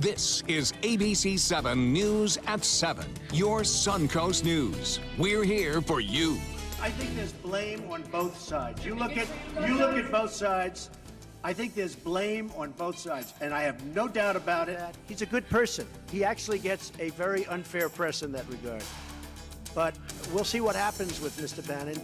This is ABC7 News at 7, your Suncoast News. We're here for you. I think there's blame on both sides. You look at both sides. I think there's blame on both sides, and I have no doubt about it. He's a good person. He actually gets a very unfair press in that regard. But we'll see what happens with Mr. Bannon.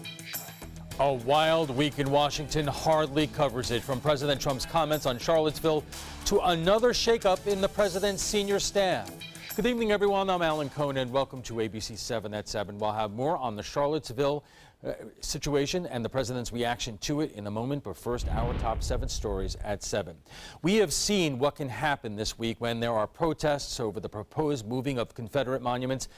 A wild week in Washington hardly covers it, from President Trump's comments on Charlottesville to another shakeup in the president's senior staff. Good evening, everyone. I'm Alan Cohn, and welcome to ABC 7 at 7. We'll have more on the Charlottesville situation and the president's reaction to it in a moment, but first, our top 7 stories at 7. We have seen what can happen this week when there are protests over the proposed moving of Confederate monuments.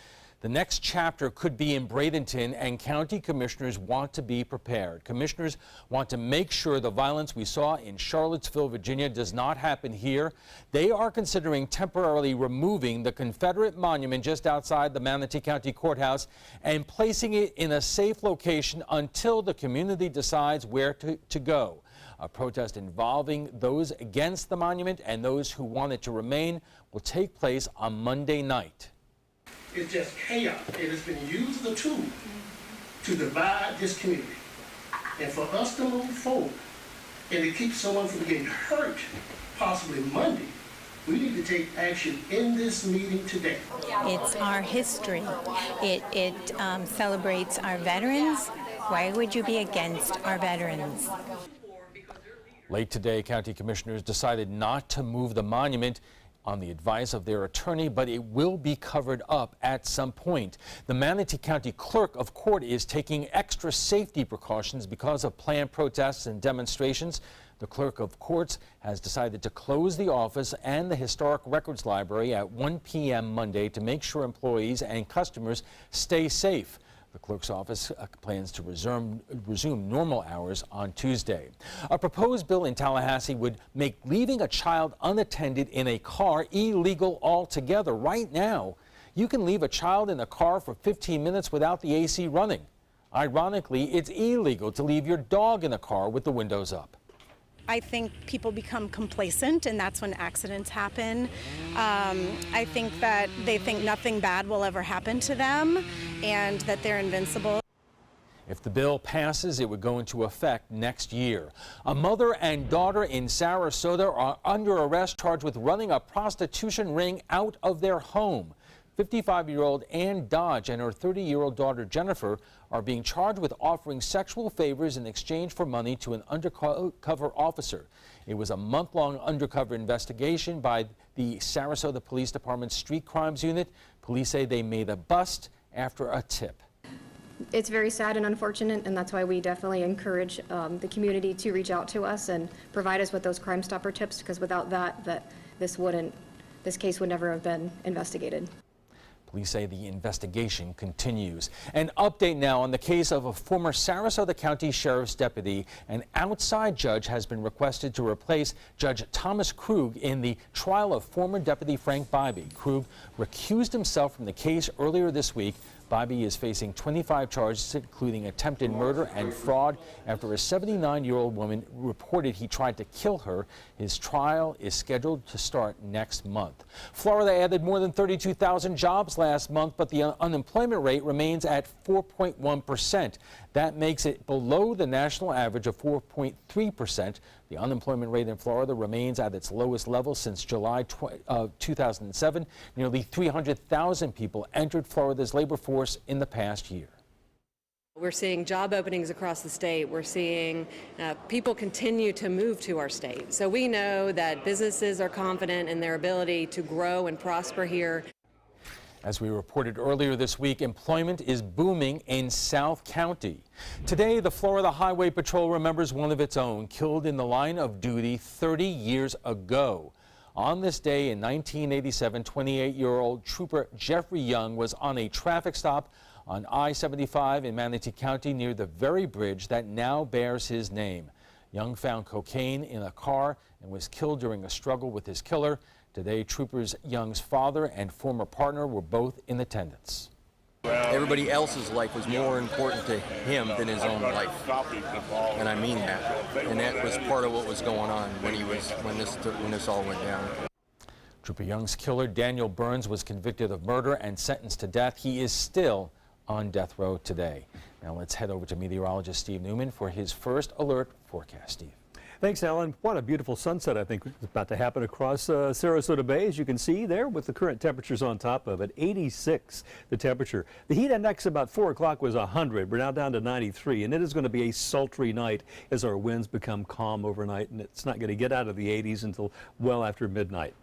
The next chapter could be in Bradenton, and county commissioners want to be prepared. Commissioners want to make sure the violence we saw in Charlottesville, Virginia, does not happen here. They are considering temporarily removing the Confederate monument just outside the Manatee County Courthouse and placing it in a safe location until the community decides where to go. A protest involving those against the monument and those who want it to remain will take place on Monday night. It's just chaos. It has been used as a tool to divide this community. And for us to move forward and to keep someone from getting hurt, possibly Monday, we need to take action in this meeting today. It's our history. It celebrates our veterans. Why would you be against our veterans? Late today, county commissioners decided not to move the monument on the advice of their attorney, but it will be covered up at some point. The Manatee County Clerk of Court is taking extra safety precautions because of planned protests and demonstrations. The Clerk of Courts has decided to close the office and the Historic Records Library at 1 p.m. Monday to make sure employees and customers stay safe. The clerk's office plans to resume normal hours on Tuesday. A proposed bill in Tallahassee would make leaving a child unattended in a car illegal altogether. Right now, you can leave a child in a car for 15 minutes without the AC running. Ironically, it's illegal to leave your dog in a car with the windows up. I think people become complacent, and that's when accidents happen. I think that they think nothing bad will ever happen to them and that they're invincible. If the bill passes, it would go into effect next year. A mother and daughter in Sarasota are under arrest, charged with running a prostitution ring out of their home. 55-year-old Ann Dodge and her 30-year-old daughter Jennifer are being charged with offering sexual favors in exchange for money to an undercover officer. It was a month-long undercover investigation by the Sarasota Police Department's Street Crimes Unit. Police say they made a bust after a tip. It's very sad and unfortunate, and that's why we definitely encourage the community to reach out to us and provide us with those Crime Stopper tips, because without that, this case would never have been investigated. Police say the investigation continues. An update now on the case of a former Sarasota County Sheriff's deputy. An outside judge has been requested to replace Judge Thomas Krug in the trial of former Deputy Frank Bybee. Krug recused himself from the case earlier this week. Bybee is facing 25 charges, including attempted murder and fraud, after a 79-year-old woman reported he tried to kill her. His trial is scheduled to start next month. Florida added more than 32,000 jobs last month, but the unemployment rate remains at 4.1%. That makes it below the national average of 4.3%. The unemployment rate in Florida remains at its lowest level since July 2007. Nearly 300,000 people entered Florida's labor force in the past year. We're seeing job openings across the state. We're seeing people continue to move to our state. So we know that businesses are confident in their ability to grow and prosper here. As we reported earlier this week, employment is booming in South County. Today, the Florida Highway Patrol remembers one of its own killed in the line of duty 30 years ago. On this day in 1987, 28-year-old Trooper Jeffrey Young was on a traffic stop on I-75 in Manatee County near the very bridge that now bears his name. Young found cocaine in a car and was killed during a struggle with his killer. Today, Troopers Young's father and former partner were both in attendance. Everybody else's life was more important to him than his own life, and I mean that. And that was part of what was going on when this all went down. Trooper Young's killer, Daniel Burns, was convicted of murder and sentenced to death. He is still on death row today. Now let's head over to meteorologist Steve Newman for his first alert forecast. Steve. Thanks, Alan. What a beautiful sunset I think is about to happen across Sarasota Bay, as you can see there with the current temperatures on top of it. 86 the temperature. The heat index about 4 o'clock was 100. We're now down to 93, and it is going to be a sultry night as our winds become calm overnight, and it's not going to get out of the 80s until well after midnight.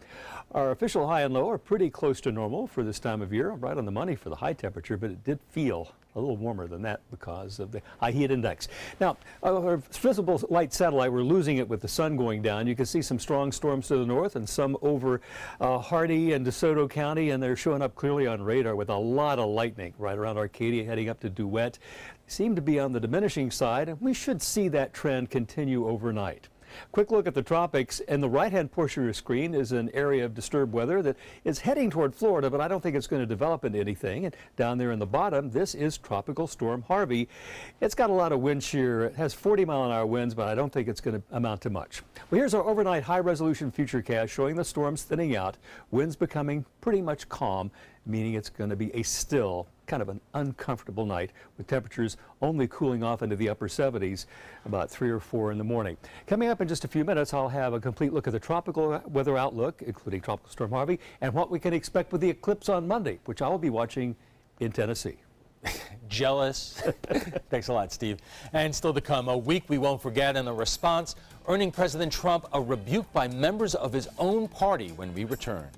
Our official high and low are pretty close to normal for this time of year, right on the money for the high temperature, but it did feel a little warmer than that because of the high heat index. Now, our visible light satellite, we're losing it with the sun going down. You can see some strong storms to the north and some over Hardy and DeSoto County, and they're showing up clearly on radar with a lot of lightning right around Arcadia heading up to DeWitt. Seem to be on the diminishing side, and we should see that trend continue overnight. Quick look at the tropics, and the right-hand portion of your screen is an area of disturbed weather that is heading toward Florida, but I don't think it's going to develop into anything. And down there in the bottom, this is Tropical Storm Harvey. It's got a lot of wind shear. It has 40-mile-an-hour winds, but I don't think it's going to amount to much. Well, here's our overnight high-resolution futurecast showing the storms thinning out, winds becoming pretty much calm, meaning it's going to be a still, kind of an uncomfortable night with temperatures only cooling off into the upper 70s about 3 or 4 in the morning. Coming up in just a few minutes, I'll have a complete look at the tropical weather outlook, including Tropical Storm Harvey, and what we can expect with the eclipse on Monday, which I will be watching in Tennessee. Jealous. Thanks a lot, Steve. And still to come, a week we won't forget, and the response earning President Trump a rebuke by members of his own party when we return.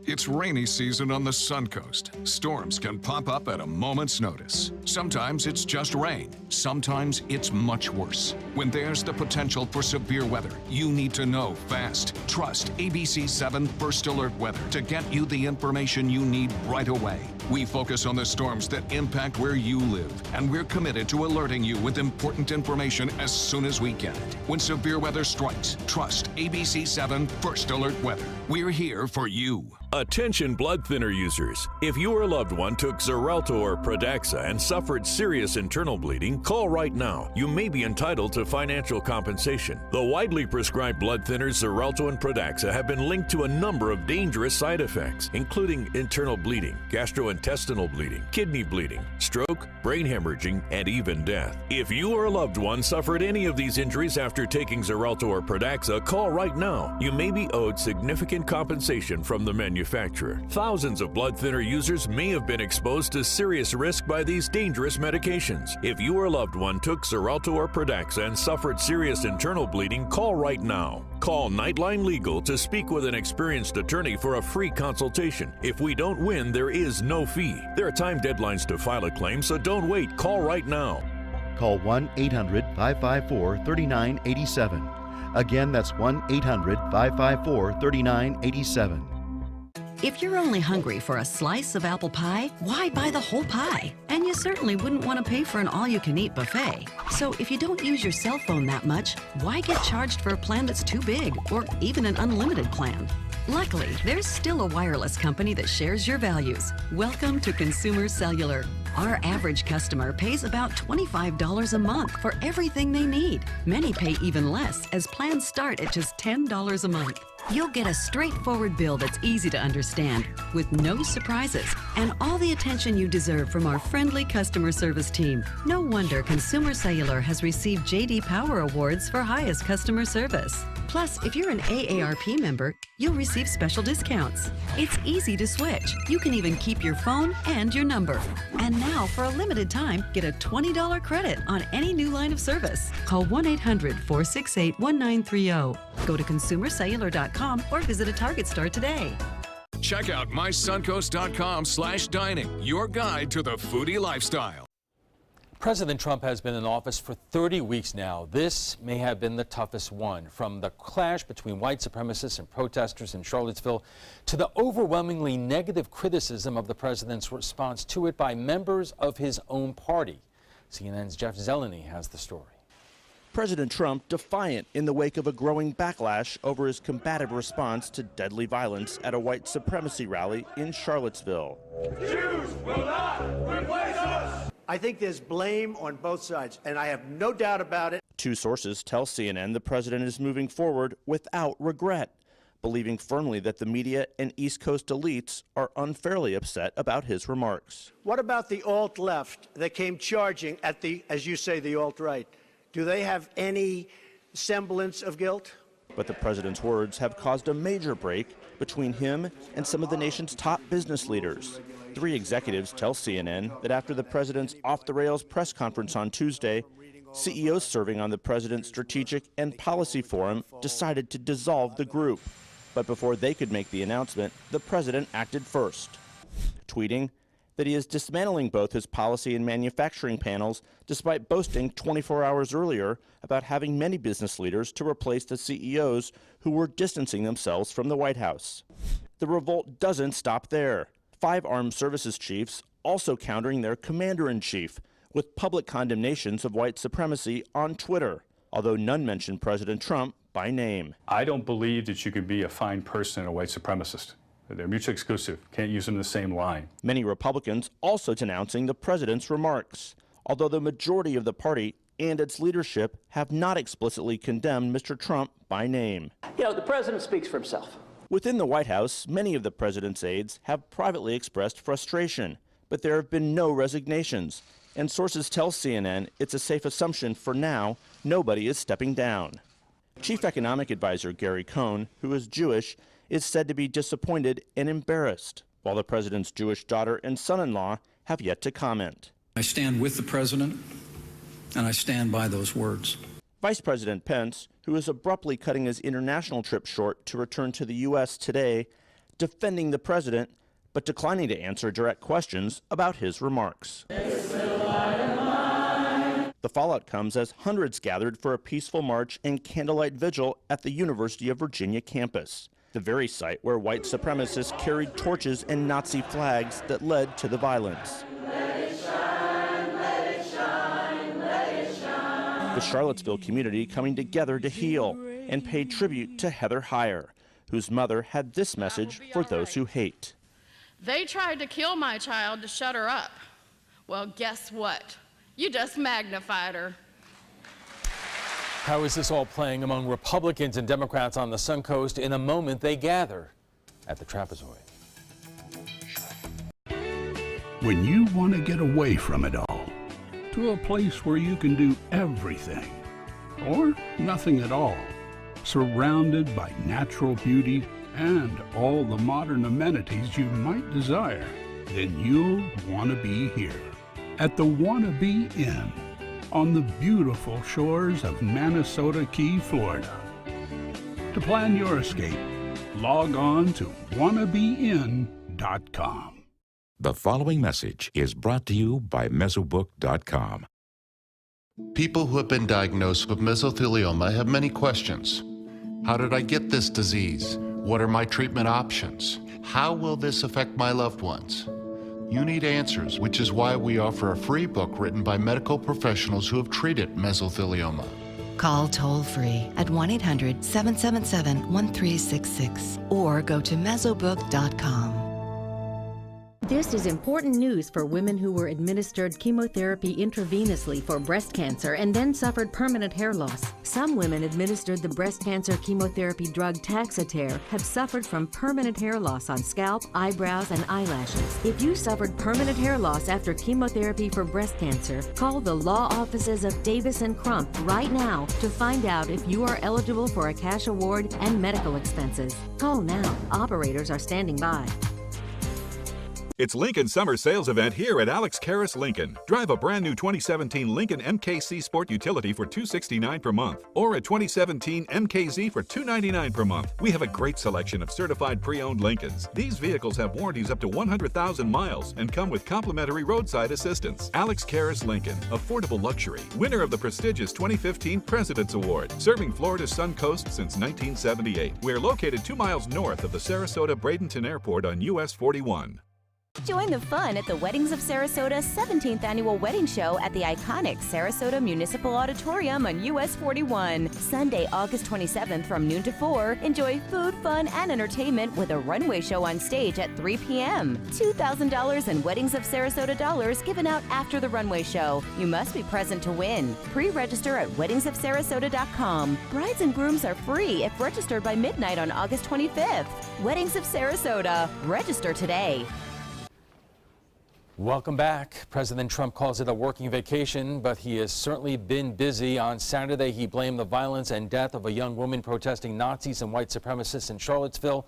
It's rainy season on the Suncoast. Storms can pop up at a moment's notice. Sometimes it's just rain. Sometimes it's much worse. When there's the potential for severe weather, you need to know fast. Trust ABC7 First Alert Weather to get you the information you need right away. We focus on the storms that impact where you live, and we're committed to alerting you with important information as soon as we get it. When severe weather strikes, trust ABC7 First Alert Weather. We're here for you. Attention blood thinner users. If your loved one took Xarelto or Pradaxa and suffered serious internal bleeding, call right now. You may be entitled to financial compensation. The widely prescribed blood thinners Xarelto and Pradaxa have been linked to a number of dangerous side effects, including internal bleeding, gastrointestinal bleeding, kidney bleeding, stroke, brain hemorrhaging, and even death. If you or a loved one suffered any of these injuries after taking Xarelto or Pradaxa, call right now. You may be owed significant compensation from the manufacturer. Thousands of blood thinner users may have been exposed to serious risk by these dangerous medications. If you or a loved one took Xarelto or Pradaxa and suffered serious internal bleeding, call right now. Call Nightline Legal to speak with an experienced attorney for a free consultation. If we don't win, there is no fee. There are time deadlines to file a claim, so don't wait. Call right now. Call 1-800-554-3987. Again, that's 1-800-554-3987. If you're only hungry for a slice of apple pie, why buy the whole pie? And you certainly wouldn't want to pay for an all-you-can-eat buffet. So if you don't use your cell phone that much, why get charged for a plan that's too big, or even an unlimited plan? Luckily, there's still a wireless company that shares your values. Welcome to Consumer Cellular. Our average customer pays about $25 a month for everything they need. Many pay even less, as plans start at just $10 a month. You'll get a straightforward bill that's easy to understand, with no surprises, and all the attention you deserve from our friendly customer service team. No wonder Consumer Cellular has received J.D. Power Awards for highest customer service. Plus, if you're an AARP member, you'll receive special discounts. It's easy to switch. You can even keep your phone and your number. And now, for a limited time, get a $20 credit on any new line of service. Call 1-800-468-1930. Go to consumercellular.com or visit a Target store today. Check out mysuncoast.com/dining, your guide to the foodie lifestyle. President Trump has been in office for 30 weeks now. This may have been the toughest one, from the clash between white supremacists and protesters in Charlottesville to the overwhelmingly negative criticism of the president's response to it by members of his own party. CNN's Jeff Zeleny has the story. President Trump defiant in the wake of a growing backlash over his combative response to deadly violence at a white supremacy rally in Charlottesville. Jews will not replace us! I think there's blame on both sides, and I have no doubt about it. Two sources tell CNN the president is moving forward without regret, believing firmly that the media and East Coast elites are unfairly upset about his remarks. What about the alt-left that came charging at the, as you say, the alt-right? Do they have any semblance of guilt? But the president's words have caused a major break between him and some of the nation's top business leaders. 3 executives tell CNN that after the president's off-the-rails press conference on Tuesday, CEOs serving on the president's Strategic and Policy Forum decided to dissolve the group. But before they could make the announcement, the president acted first, tweeting that he is dismantling both his policy and manufacturing panels, despite boasting 24 hours earlier about having many business leaders to replace the CEOs who were distancing themselves from the White House. The revolt doesn't stop there. 5 armed services chiefs also countering their commander-in-chief with public condemnations of white supremacy on Twitter, although none mention President Trump by name. I don't believe that you can be a fine person and a white supremacist. They're mutually exclusive. Can't use them in the same line. Many Republicans also denouncing the president's remarks, although the majority of the party and its leadership have not explicitly condemned Mr. Trump by name. You know, the president speaks for himself. Within the White House, many of the president's aides have privately expressed frustration, but there have been no resignations. And sources tell CNN it's a safe assumption for now nobody is stepping down. Chief Economic Advisor Gary Cohn, who is Jewish, is said to be disappointed and embarrassed, while the president's Jewish daughter and son-in-law have yet to comment. I stand with the president, and I stand by those words. Vice President Pence, who is abruptly cutting his international trip short to return to the U.S. today, defending the president, but declining to answer direct questions about his remarks. The fallout comes as hundreds gathered for a peaceful march and candlelight vigil at the University of Virginia campus, the very site where white supremacists carried torches and Nazi flags that led to the violence. Let it shine, let it shine, let it shine. The Charlottesville community coming together to heal and pay tribute to Heather Heyer, whose mother had this message for those who hate. They tried to kill my child to shut her up. Well, guess what? You just magnified her. How is this all playing among Republicans and Democrats on the Suncoast in a moment they gather at the trapezoid? When you want to get away from it all, to a place where you can do everything, or nothing at all, surrounded by natural beauty and all the modern amenities you might desire, then you'll want to be here at the Wanna Be Inn on the beautiful shores of Manasota Key, Florida. To plan your escape, log on to wannabein.com. The following message is brought to you by Mesobook.com. People who have been diagnosed with mesothelioma have many questions. How did I get this disease? What are my treatment options? How will this affect my loved ones? You need answers, which is why we offer a free book written by medical professionals who have treated mesothelioma. Call toll-free at 1-800-777-1366 or go to mesobook.com. This is important news for women who were administered chemotherapy intravenously for breast cancer and then suffered permanent hair loss. Some women administered the breast cancer chemotherapy drug Taxotere have suffered from permanent hair loss on scalp, eyebrows, and eyelashes. If you suffered permanent hair loss after chemotherapy for breast cancer, call the law offices of Davis & Crump right now to find out if you are eligible for a cash award and medical expenses. Call now. Operators are standing by. It's Lincoln Summer Sales Event here at Alex Karras Lincoln. Drive a brand new 2017 Lincoln MKC Sport Utility for $269 per month, or a 2017 MKZ for $299 per month. We have a great selection of certified pre-owned Lincolns. These vehicles have warranties up to 100,000 miles and come with complimentary roadside assistance. Alex Karras Lincoln, affordable luxury, winner of the prestigious 2015 President's Award, serving Florida's Suncoast since 1978. We're located 2 miles north of the Sarasota-Bradenton Airport on US 41. Join the fun at the Weddings of Sarasota 17th Annual Wedding Show at the iconic Sarasota Municipal Auditorium on US 41. Sunday, August 27th from noon to 4. Enjoy food, fun, and entertainment with a runway show on stage at 3 p.m. $2,000 in Weddings of Sarasota dollars given out after the runway show. You must be present to win. Pre-register at weddingsofsarasota.com. Brides and grooms are free if registered by midnight on August 25th. Weddings of Sarasota. Register today. Welcome back. President Trump calls it a working vacation, but he has certainly been busy. On Saturday, he blamed the violence and death of a young woman protesting Nazis and white supremacists in Charlottesville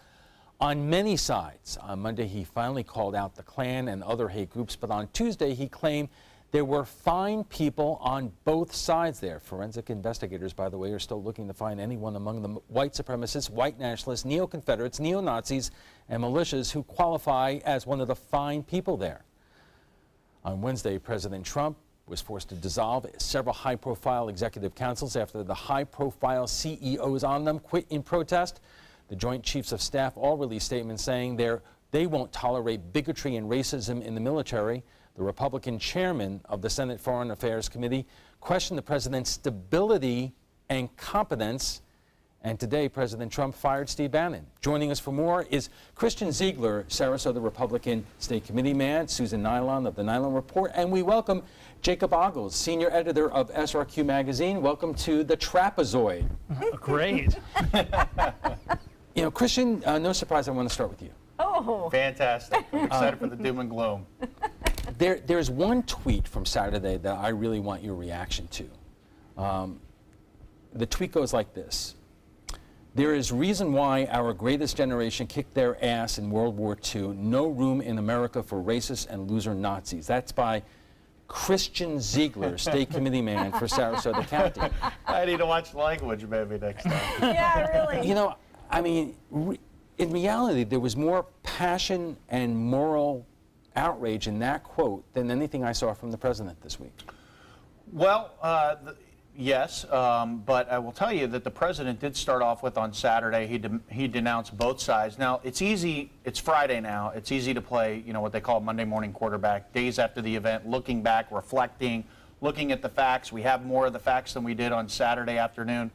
on many sides. On Monday, he finally called out the Klan and other hate groups, but on Tuesday, he claimed there were fine people on both sides there. Forensic investigators, by the way, are still looking to find anyone among the white supremacists, white nationalists, neo-Confederates, neo-Nazis, and militias who qualify as one of the fine people there. On Wednesday, President Trump was forced to dissolve several high-profile executive councils after the high-profile CEOs on them quit in protest. The Joint Chiefs of Staff all released statements saying they won't tolerate bigotry and racism in the military. The Republican chairman of the Senate Foreign Affairs Committee questioned the president's stability and competence. And today, President Trump fired Steve Bannon. Joining us for more is Christian Ziegler, Sarasota Republican State Committee man, Susan Nylon of the Nylon Report, and we welcome Jacob Ogles, senior editor of SRQ Magazine. Welcome to the Trapezoid. Great. You know, Christian, no surprise, I want to start with you. Oh. Fantastic. I'm excited for the doom and gloom. There's one tweet from Saturday that I really want your reaction to. The tweet goes like this. There is reason why our greatest generation kicked their ass in World War II. No room in America for racist and loser Nazis. That's by Christian Ziegler, State Committee man for Sarasota County. I need to watch language maybe next time. Yeah, really. You know, I mean, in reality, there was more passion and moral outrage in that quote than anything I saw from the president this week. Well, yes, but I will tell you that the president did start off with on Saturday, he denounced both sides. Now, it's easy, it's Friday now, it's easy to play, you know, what they call Monday morning quarterback, days after the event, looking back, reflecting, looking at the facts. We have more of the facts than we did on Saturday afternoon.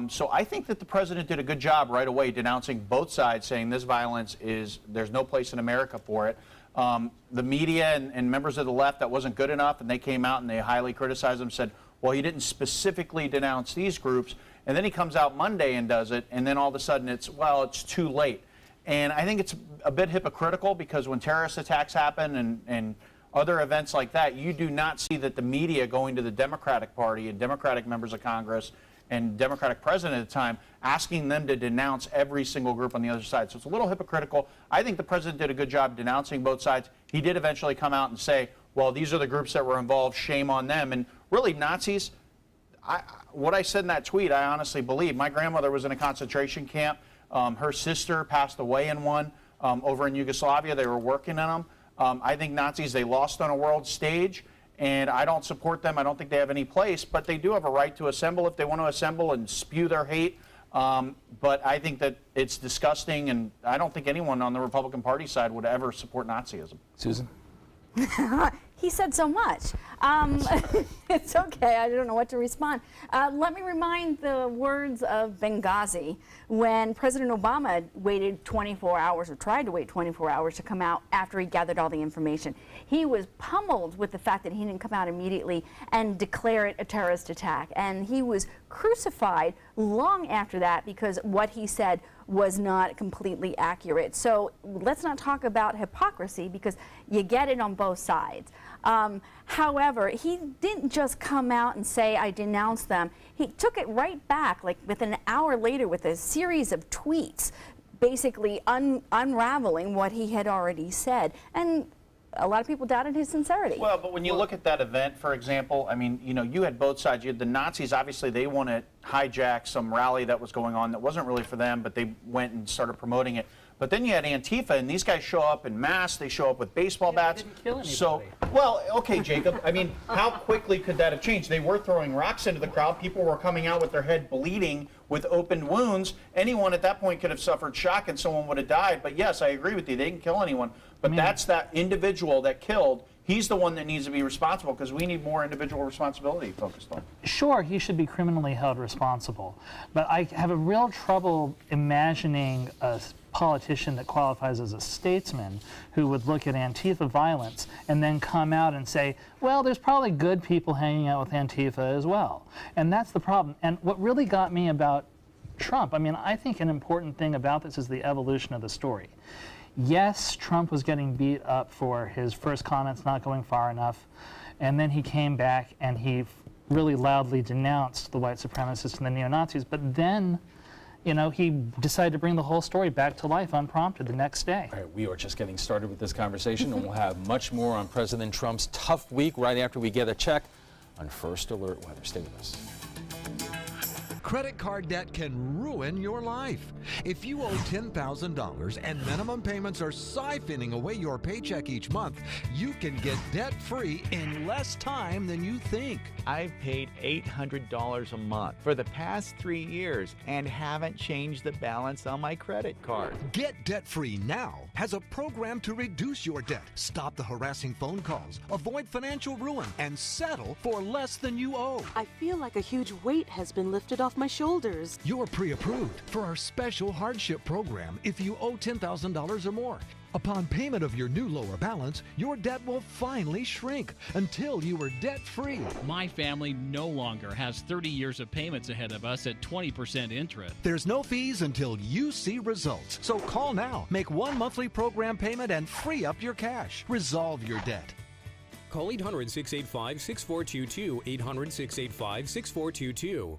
So I think that the president did a good job right away denouncing both sides, saying this violence there's no place in America for it. The media and members of the left, that wasn't good enough, and they came out and they highly criticized him, said, well, he didn't specifically denounce these groups, and then he comes out Monday and does it, and then all of a sudden it's too late. And I think it's a bit hypocritical because when terrorist attacks happen and other events like that, you do not see that the media going to the Democratic Party and Democratic members of Congress and Democratic president at the time asking them to denounce every single group on the other side. So it's a little hypocritical. I think the president did a good job denouncing both sides. He did eventually come out and say, well, these are the groups that were involved, shame on them. And really, Nazis, what I said in that tweet, I honestly believe. My grandmother was in a concentration camp. Her sister passed away in one over in Yugoslavia. They were working in them. I think Nazis, they lost on a world stage, and I don't support them. I don't think they have any place, but they do have a right to assemble if they want to assemble and spew their hate. But I think that it's disgusting, and I don't think anyone on the Republican Party side would ever support Nazism. Susan? He said so much. It's okay. I don't know what to respond. Let me remind the words of Benghazi when President Obama waited 24 hours or tried to wait 24 hours to come out after he gathered all the information. He was pummeled with the fact that he didn't come out immediately and declare it a terrorist attack. And he was crucified long after that because what he said was not completely accurate. So let's not talk about hypocrisy because you get it on both sides. However, he didn't just come out and say, I denounce them. He took it right back, like within an hour later with a series of tweets, basically unraveling what he had already said. And a lot of people doubted his sincerity. Well, but when you look at that event, for example, I mean, you know, you had both sides. You had the Nazis, obviously, they want to hijack some rally that was going on that wasn't really for them, but they went and started promoting it. But then you had Antifa, and these guys show up in mass. They show up with baseball bats. They didn't kill anybody. So, well, okay, Jacob. I mean, how quickly could that have changed? They were throwing rocks into the crowd. People were coming out with their head bleeding with open wounds. Anyone at that point could have suffered shock, and someone would have died. But yes, I agree with you. They didn't kill anyone. But that's that individual that killed. He's the one that needs to be responsible because we need more individual responsibility focused on. Sure, he should be criminally held responsible. But I have a real trouble imagining a politician that qualifies as a statesman who would look at Antifa violence and then come out and say, well, there's probably good people hanging out with Antifa as well. And that's the problem. And what really got me about Trump, I mean, I think an important thing about this is the evolution of the story. Yes, Trump was getting beat up for his first comments not going far enough, and then he came back and he really loudly denounced the white supremacists and the neo-Nazis, but then, you know, he decided to bring the whole story back to life unprompted the next day. All right, we are just getting started with this conversation, and we'll have much more on President Trump's tough week right after we get a check on First Alert Weather. Stay with us. Credit card debt can ruin your life. If you owe $10,000 and minimum payments are siphoning away your paycheck each month, you can get debt-free in less time than you think. I've paid $800 a month for the past 3 years and haven't changed the balance on my credit card. Get debt-free now has a program to reduce your debt, stop the harassing phone calls, avoid financial ruin, and settle for less than you owe. I feel like a huge weight has been lifted off my shoulders. You're pre-approved for our special hardship program if you owe $10,000 or more. Upon payment of your new lower balance, your debt will finally shrink until you are debt-free. My family no longer has 30 years of payments ahead of us at 20% interest. There's no fees until you see results. So call now, make one monthly program payment, and free up your cash. Resolve your debt. Call 800-685-6422, 800-685-6422.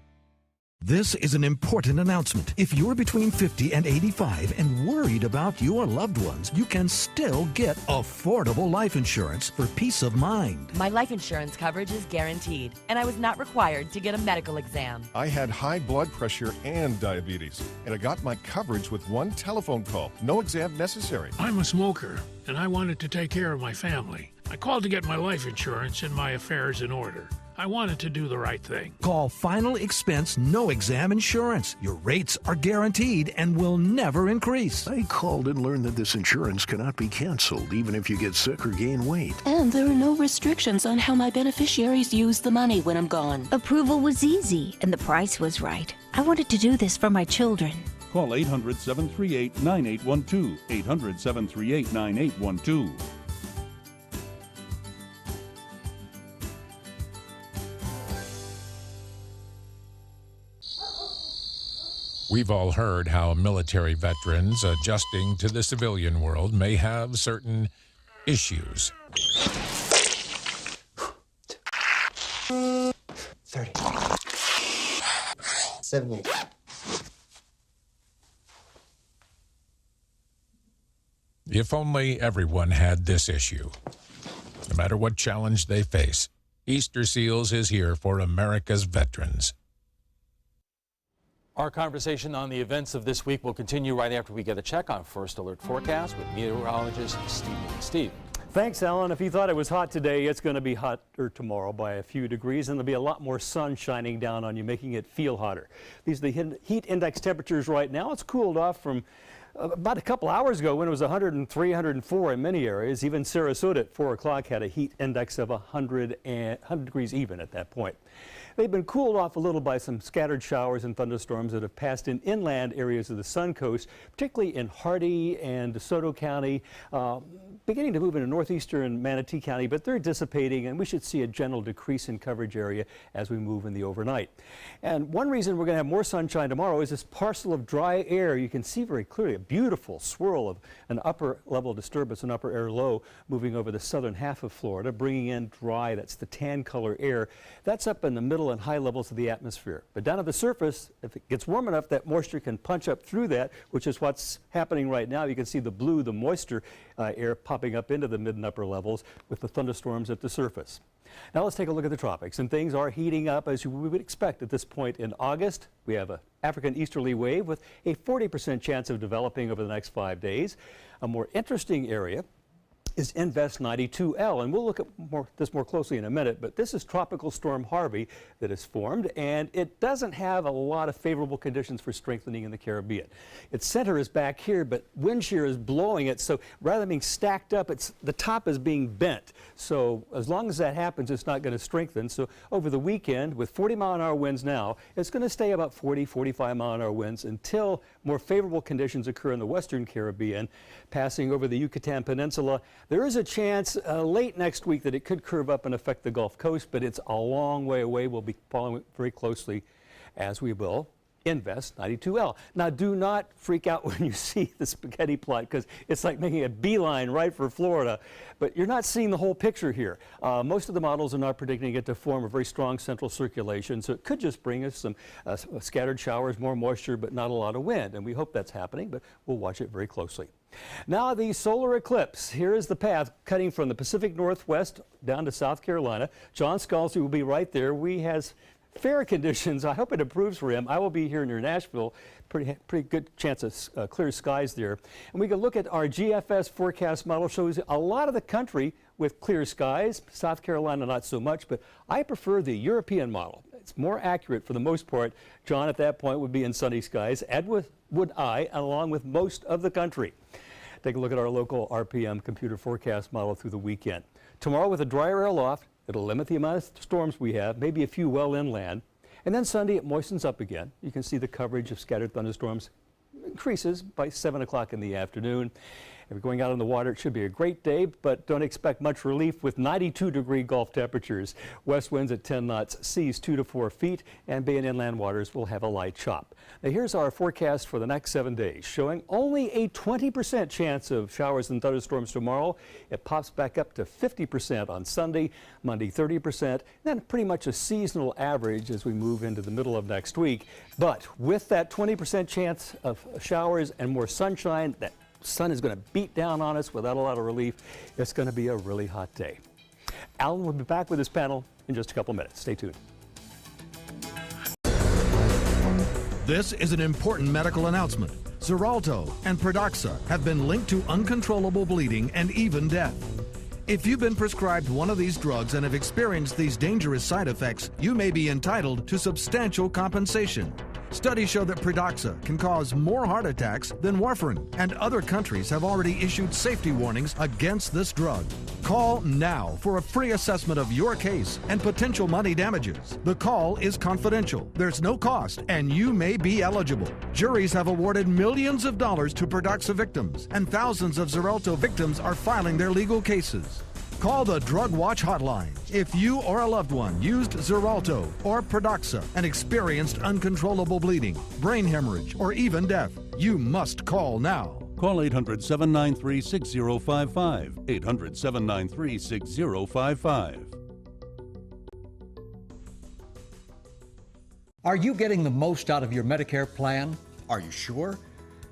This is an important announcement. If you're between 50 and 85 and worried about your loved ones, you can still get affordable life insurance for peace of mind. My life insurance coverage is guaranteed, and I was not required to get a medical exam. I had high blood pressure and diabetes, and I got my coverage with one telephone call. No exam necessary. I'm a smoker, and I wanted to take care of my family. I called to get my life insurance and my affairs in order. I wanted to do the right thing. Call Final Expense No Exam Insurance. Your rates are guaranteed and will never increase. I called and learned that this insurance cannot be canceled even if you get sick or gain weight. And there are no restrictions on how my beneficiaries use the money when I'm gone. Approval was easy and the price was right. I wanted to do this for my children. Call 800-738-9812. 800-738-9812. We've all heard how military veterans adjusting to the civilian world may have certain issues. 30. 70. If only everyone had this issue. No matter what challenge they face, Easter Seals is here for America's veterans. Our conversation on the events of this week will continue right after we get a check on First Alert Forecast with meteorologist Steve. Steve. Thanks, Alan. If you thought it was hot today, it's going to be hotter tomorrow by a few degrees, and there'll be a lot more sun shining down on you, making it feel hotter. These are the heat index temperatures right now. It's cooled off from about a couple hours ago when it was 103, 104 in many areas. Even Sarasota at 4 o'clock had a heat index of 100 degrees even at that point. They've been cooled off a little by some scattered showers and thunderstorms that have passed in inland areas of the Sun Coast, particularly in Hardee and DeSoto County, beginning to move into northeastern Manatee County, but they're dissipating, and we should see a general decrease in coverage area as we move in the overnight. And one reason we're going to have more sunshine tomorrow is this parcel of dry air. You can see very clearly a beautiful swirl of an upper level disturbance, an upper air low, moving over the southern half of Florida, bringing in dry, that's the tan color air. That's up in the middle and high levels of the atmosphere. But down at the surface, if it gets warm enough, that moisture can punch up through that, which is what's happening right now. You can see the blue, the moisture air popping up into the mid and upper levels with the thunderstorms at the surface. Now let's take a look at the tropics, and things are heating up as we would expect at this point in August. We have an African easterly wave with a 40% chance of developing over the next 5 days. A more interesting area is Invest 92L, and we'll look at this more closely in a minute, but this is Tropical Storm Harvey that has formed, and it doesn't have a lot of favorable conditions for strengthening in the Caribbean. Its center is back here, but wind shear is blowing it, so rather than being stacked up, the top is being bent. So as long as that happens, it's not going to strengthen. So over the weekend, with 40-mile-an-hour winds now, it's going to stay about 40, 45-mile-an-hour winds until more favorable conditions occur in the western Caribbean, passing over the Yucatan Peninsula. There is a chance late next week that it could curve up and affect the Gulf Coast, but it's a long way away. We'll be following it very closely, as we will Invest 92L. Now, do not freak out when you see the spaghetti plot, because it's like making a beeline right for Florida. But you're not seeing the whole picture here. Most of the models are not predicting it to form a very strong central circulation, so it could just bring us some scattered showers, more moisture, but not a lot of wind. And we hope that's happening, but we'll watch it very closely. Now, the solar eclipse. Here is the path cutting from the Pacific Northwest down to South Carolina. John Scalzi will be right there. We has fair conditions. I hope it improves for him. I will be here near Nashville. Pretty good chance of clear skies there. And we can look at our GFS forecast model. Shows a lot of the country with clear skies. South Carolina not so much, but I prefer the European model. It's more accurate for the most part. John at that point would be in sunny skies, as would I, along with most of the country. Take a look at our local RPM computer forecast model through the weekend. Tomorrow with a drier air loft, it'll limit the amount of storms we have, maybe a few well inland. And then Sunday, it moistens up again. You can see the coverage of scattered thunderstorms increases by 7 o'clock in the afternoon. If you're going out on the water, it should be a great day, but don't expect much relief with 92-degree Gulf temperatures. West winds at 10 knots, seas 2 to 4 feet, and bay and inland waters will have a light chop. Now, here's our forecast for the next 7 days, showing only a 20% chance of showers and thunderstorms tomorrow. It pops back up to 50% on Sunday, Monday 30%, then pretty much a seasonal average as we move into the middle of next week. But with that 20% chance of showers and more sunshine, that sun is going to beat down on us without a lot of relief. It's going to be a really hot day. Alan will be back with his panel in just a couple minutes. Stay tuned. This is an important medical announcement. Xarelto and Pradaxa have been linked to uncontrollable bleeding and even death. If you've been prescribed one of these drugs and have experienced these dangerous side effects, you may be entitled to substantial compensation. Studies show that Pradaxa can cause more heart attacks than warfarin, and other countries have already issued safety warnings against this drug. Call now for a free assessment of your case and potential money damages. The call is confidential, there's no cost, and you may be eligible. Juries have awarded millions of dollars to Pradaxa victims, and thousands of Xarelto victims are filing their legal cases. Call the Drug Watch hotline if you or a loved one used Xarelto or Pradaxa and experienced uncontrollable bleeding, brain hemorrhage, or even death. You must call now. Call 800-793-6055. 800-793-6055. Are you getting the most out of your Medicare plan? Are you sure?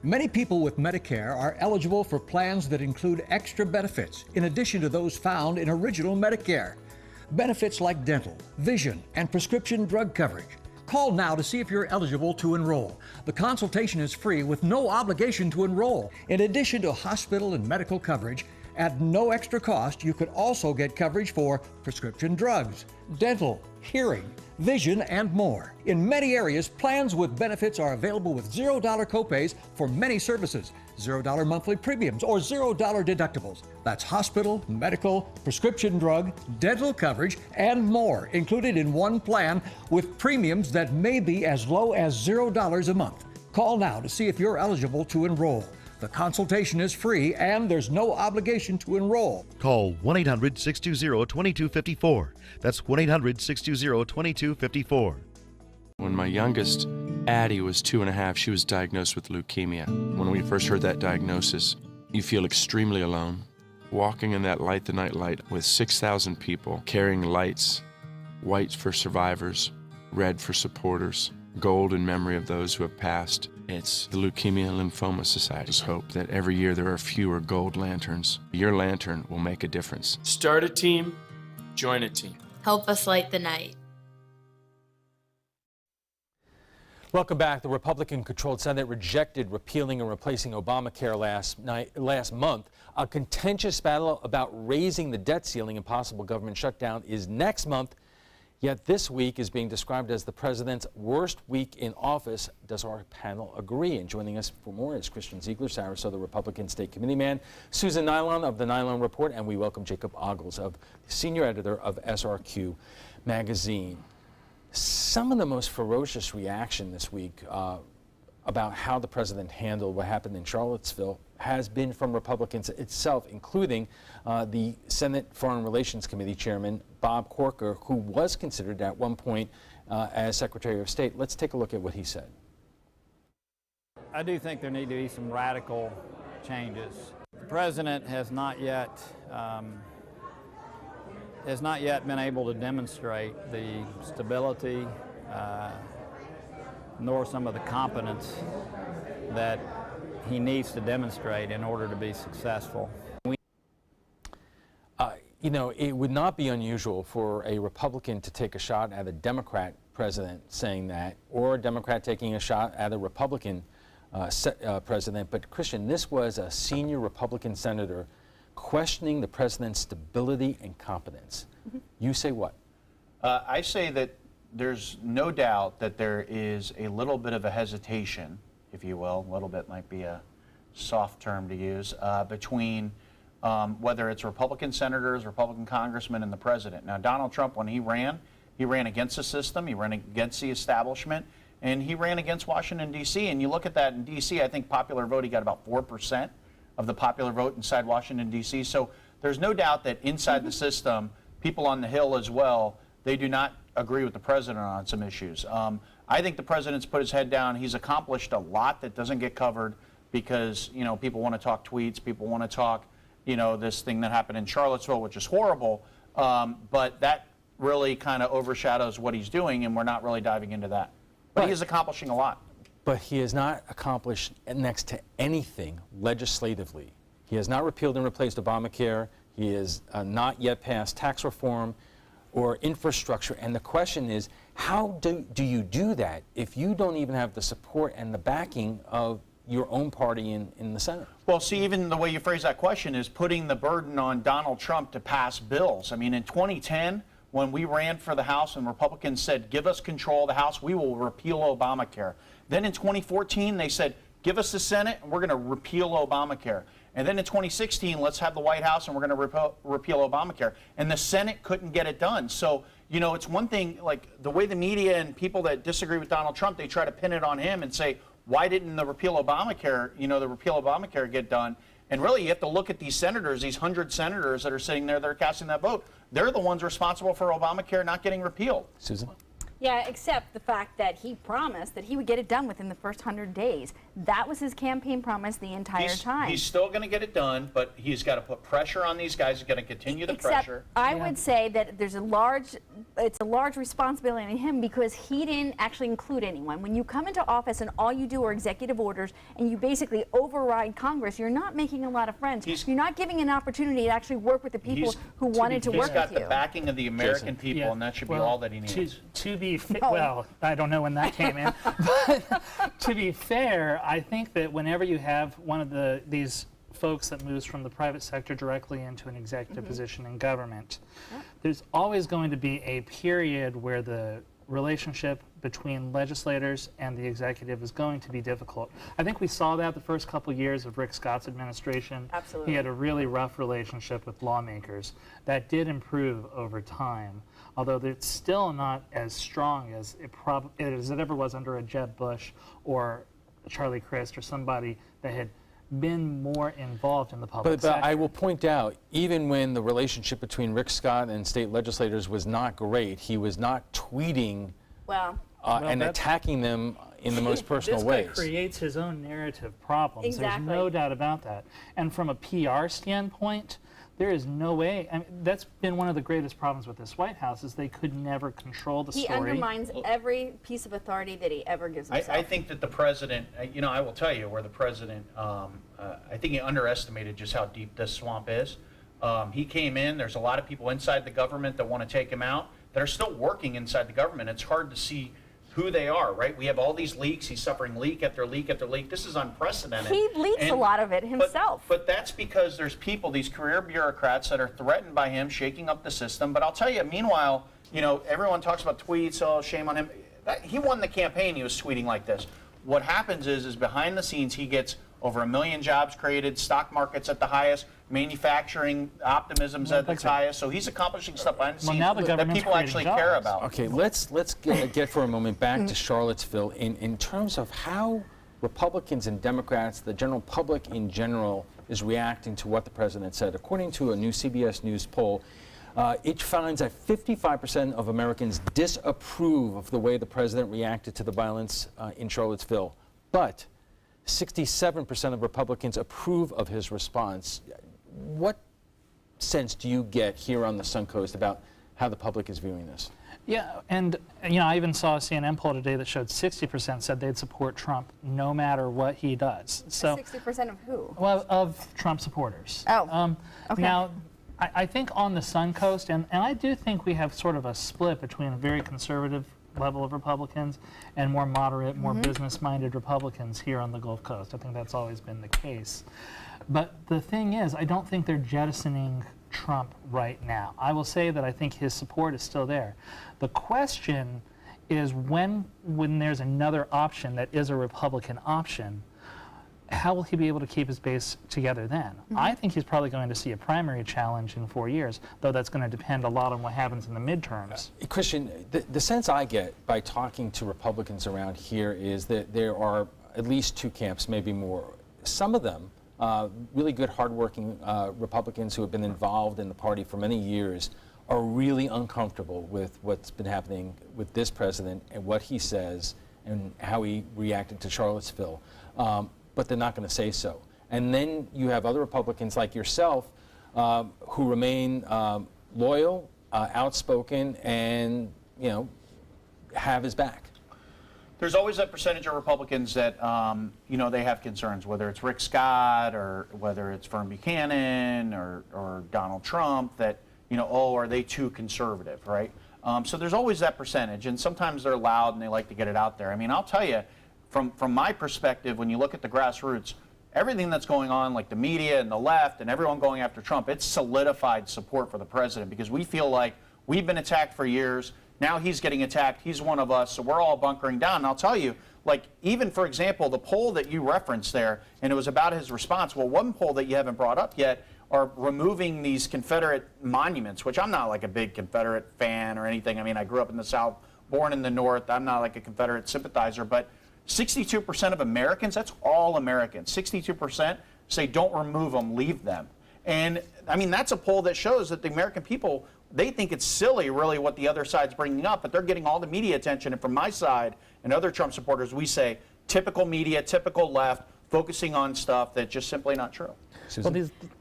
Many people with Medicare are eligible for plans that include extra benefits in addition to those found in original Medicare. Benefits like dental, vision, and prescription drug coverage. Call now to see if you're eligible to enroll. The consultation is free with no obligation to enroll. In addition to hospital and medical coverage, at no extra cost, you could also get coverage for prescription drugs, dental, hearing, vision, and more. In many areas, plans with benefits are available with $0 copays for many services, $0 monthly premiums, or $0 deductibles. That's hospital, medical, prescription drug, dental coverage, and more included in one plan with premiums that may be as low as $0 a month. Call now to see if you're eligible to enroll. The consultation is free and there's no obligation to enroll. Call 1-800-620-2254. That's 1-800-620-2254. When my youngest, Addie, was 2.5, she was diagnosed with leukemia. When we first heard that diagnosis, you feel extremely alone. Walking in that Light the Night light with 6,000 people carrying lights, white for survivors, red for supporters, gold in memory of those who have passed. It's the Leukemia and Lymphoma Society's hope that every year there are fewer gold lanterns. Your lantern will make a difference. Start a team, join a team. Help us light the night. Welcome back. The Republican-controlled Senate rejected repealing and replacing Obamacare last month. A contentious battle about raising the debt ceiling and possible government shutdown is next month. Yet this week is being described as the president's worst week in office. Does our panel agree? And joining us for more is Christian Ziegler, Sarasota Republican State Committee man, Susan Nylon of the Nylon Report, and we welcome Jacob Ogles, of senior editor of SRQ magazine. Some of the most ferocious reaction this week about how the president handled what happened in Charlottesville has been from Republicans itself, including the Senate Foreign Relations Committee Chairman Bob Corker, who was considered at one point as Secretary of State. Let's take a look at what he said. I do think there need to be some radical changes. The president has not yet been able to demonstrate the stability nor some of the competence that he needs to demonstrate in order to be successful. You know, it would not be unusual for a Republican to take a shot at a Democrat president saying that, or a Democrat taking a shot at a Republican president. But Christian, this was a senior Republican senator questioning the president's stability and competence. Mm-hmm. You say what? I say that there's no doubt that there is a little bit of a hesitation, if you will, a little bit might be a soft term to use, between whether it's Republican senators, Republican congressmen, and the president. Now, Donald Trump, when he ran against the system, he ran against the establishment, and he ran against Washington, D.C. And you look at that in D.C., I think popular vote, he got about 4% of the popular vote inside Washington, D.C. So there's no doubt that inside the system, people on the Hill as well, they do not agree with the president on some issues. I think the president's put his head down. He's accomplished a lot that doesn't get covered because, you know, people want to talk tweets, people want to talk, you know, this thing that happened in Charlottesville, which is horrible, but that really kind of overshadows what he's doing, and we're not really diving into that. But he is accomplishing a lot. But he has not accomplished next to anything legislatively. He has not repealed and replaced Obamacare. He has not yet passed tax reform or infrastructure. And the question is, how do you do that if you don't even have the support and the backing of your own party in the Senate? Well, see, even the way you phrase that question is putting the burden on Donald Trump to pass bills. I mean, in 2010, when we ran for the House and Republicans said, give us control of the House, we will repeal Obamacare. Then in 2014, they said, give us the Senate, and we're going to repeal Obamacare. And then in 2016, let's have the White House, and we're going to repeal Obamacare. And the Senate couldn't get it done. So, you know, it's one thing, like the way the media and people that disagree with Donald Trump, they try to pin it on him and say, why didn't the repeal Obamacare get done? And really, you have to look at these senators, these 100 senators that are sitting there, that are casting that vote. They're the ones responsible for Obamacare not getting repealed. Susan? Yeah, except the fact that he promised that he would get it done within the first 100 days. That was his campaign promise the entire time. He's still going to get it done, but he's got to put pressure on these guys. He's got to continue the pressure. I would say that it's a large responsibility on him because he didn't actually include anyone. When you come into office and all you do are executive orders and you basically override Congress, you're not making a lot of friends. You're not giving an opportunity to actually work with the people who wanted to work with you. He's got the backing of the American people, and that should be all that he needs. To be well, I don't know when that came in, but to be fair, I think that whenever you have one of these folks that moves from the private sector directly into an executive position in government, there's always going to be a period where the relationship between legislators and the executive is going to be difficult. I think we saw that the first couple years of Rick Scott's administration. Absolutely. He had a really rough relationship with lawmakers. That did improve over time, although it's still not as strong as it ever was under a Jeb Bush or Charlie Crist or somebody that had been more involved in the public sector. But I will point out, even when the relationship between Rick Scott and state legislators was not great, he was not tweeting and attacking them in the most personal ways. This guy creates his own narrative problems. Exactly. There's no doubt about that. And from a PR standpoint, there is no way. I mean, that's been one of the greatest problems with this White House is they could never control the story. He undermines every piece of authority that he ever gives himself. I think that the president, you know, I will tell you where the president, I think he underestimated just how deep this swamp is. He came in, there's a lot of people inside the government that want to take him out that are still working inside the government. It's hard to see who they are, right? We have all these leaks. He's suffering leak after leak after leak. This is unprecedented. He leaks a lot of it himself. But that's because there's people, these career bureaucrats, that are threatened by him shaking up the system. But I'll tell you, meanwhile, you know, everyone talks about tweets, oh, shame on him. He won the campaign, he was tweeting like this. What happens is behind the scenes, he gets over 1 million jobs created, stock markets at the highest, manufacturing optimism's at its highest. So he's accomplishing stuff behind the scenes that people actually care about. Okay, let's get for a moment back to Charlottesville in terms of how Republicans and Democrats, the general public in general, is reacting to what the president said. According to a new CBS News poll, it finds that 55% of Americans disapprove of the way the president reacted to the violence in Charlottesville, but 67% of Republicans approve of his response. What sense do you get here on the Suncoast about how the public is viewing this? Yeah, and you know, I even saw a CNN poll today that showed 60% said they'd support Trump no matter what he does. So 60% of who? Well, of Trump supporters. Oh, okay. Now, I think on the Suncoast, and I do think we have sort of a split between a very conservative level of Republicans and more moderate, more business-minded Republicans here on the Gulf Coast. I think that's always been the case. But the thing is, I don't think they're jettisoning Trump right now. I will say that I think his support is still there. The question is when there's another option that is a Republican option, how will he be able to keep his base together then? I think he's probably going to see a primary challenge in 4 years, though that's going to depend a lot on what happens in the midterms. Christian, the sense I get by talking to Republicans around here is that there are at least two camps, maybe more. Some of them, really good, hardworking Republicans who have been involved in the party for many years, are really uncomfortable with what's been happening with this president and what he says and how he reacted to Charlottesville. But they're not going to say so. And then you have other Republicans like yourself who remain loyal, outspoken, and, you know, have his back. There's always that percentage of Republicans that, you know, they have concerns, whether it's Rick Scott or whether it's Vern Buchanan or Donald Trump, that, you know, oh, are they too conservative, right? So there's always that percentage, and sometimes they're loud and they like to get it out there. I mean, I'll tell you, from my perspective, when you look at the grassroots, everything that's going on, like the media and the left and everyone going after Trump, it's solidified support for the president because we feel like we've been attacked for years. Now he's getting attacked. He's one of us, so we're all bunkering down. And I'll tell you, like, even, for example, the poll that you referenced there, and it was about his response. Well, one poll that you haven't brought up yet are removing these Confederate monuments, which I'm not like a big Confederate fan or anything. I mean, I grew up in the South, born in the North. I'm not like a Confederate sympathizer, but 62% of Americans, that's all Americans, 62% say don't remove them, leave them. And I mean, that's a poll that shows that the American people, they think it's silly really what the other side's bringing up, but they're getting all the media attention. And from my side and other Trump supporters, we say typical media, typical left, focusing on stuff that's just simply not true. Well,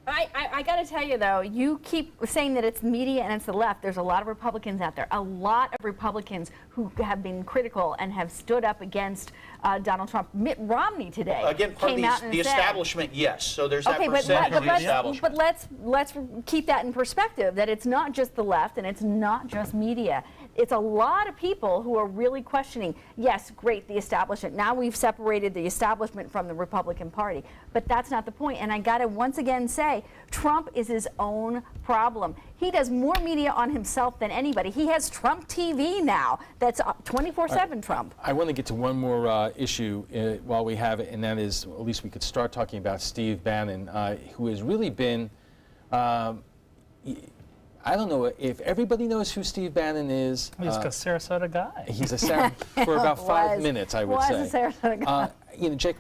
I got to tell you, though, you keep saying that it's media and it's the left. There's a lot of Republicans out there, a lot of Republicans who have been critical and have stood up against Donald Trump. Mitt Romney today again, part came of out and the said, establishment, yes. So there's that okay, percentage of the establishment. But let's keep that in perspective, that it's not just the left and it's not just media. It's a lot of people who are really questioning, yes, great, the establishment. Now we've separated the establishment from the Republican Party. But that's not the point. And I got to once again say, Trump is his own problem. He does more media on himself than anybody. He has Trump TV now. That's 24/7 Trump. I want to get to one more issue while we have it, and that is, at least we could start talking about Steve Bannon, who has really been, I don't know if everybody knows who Steve Bannon is. He's a Sarasota guy. He's a for about 5 minutes, I would say. Was a Sarasota guy. You know, Jake,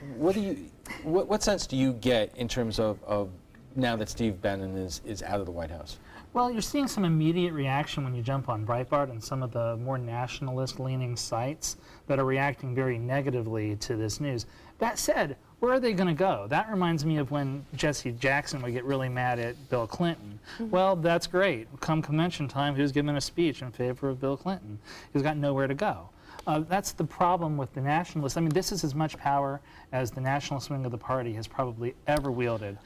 what sense do you get in terms of now that Steve Bannon is out of the White House? Well, you're seeing some immediate reaction when you jump on Breitbart and some of the more nationalist-leaning sites that are reacting very negatively to this news. That said, where are they going to go? That reminds me of when Jesse Jackson would get really mad at Bill Clinton. Well, that's great. Come convention time, he was giving a speech in favor of Bill Clinton. He's got nowhere to go. That's the problem with the nationalists. I mean, this is as much power as the nationalist wing of the party has probably ever wielded.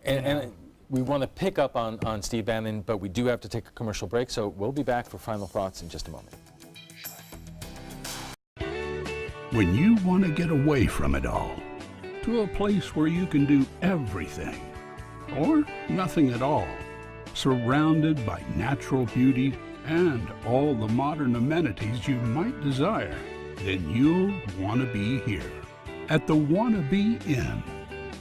And we want to pick up on Steve Bannon, but we do have to take a commercial break, so we'll be back for final thoughts in just a moment. When you want to get away from it all, to a place where you can do everything, or nothing at all, surrounded by natural beauty and all the modern amenities you might desire, then you'll want to be here at the Wannabe Inn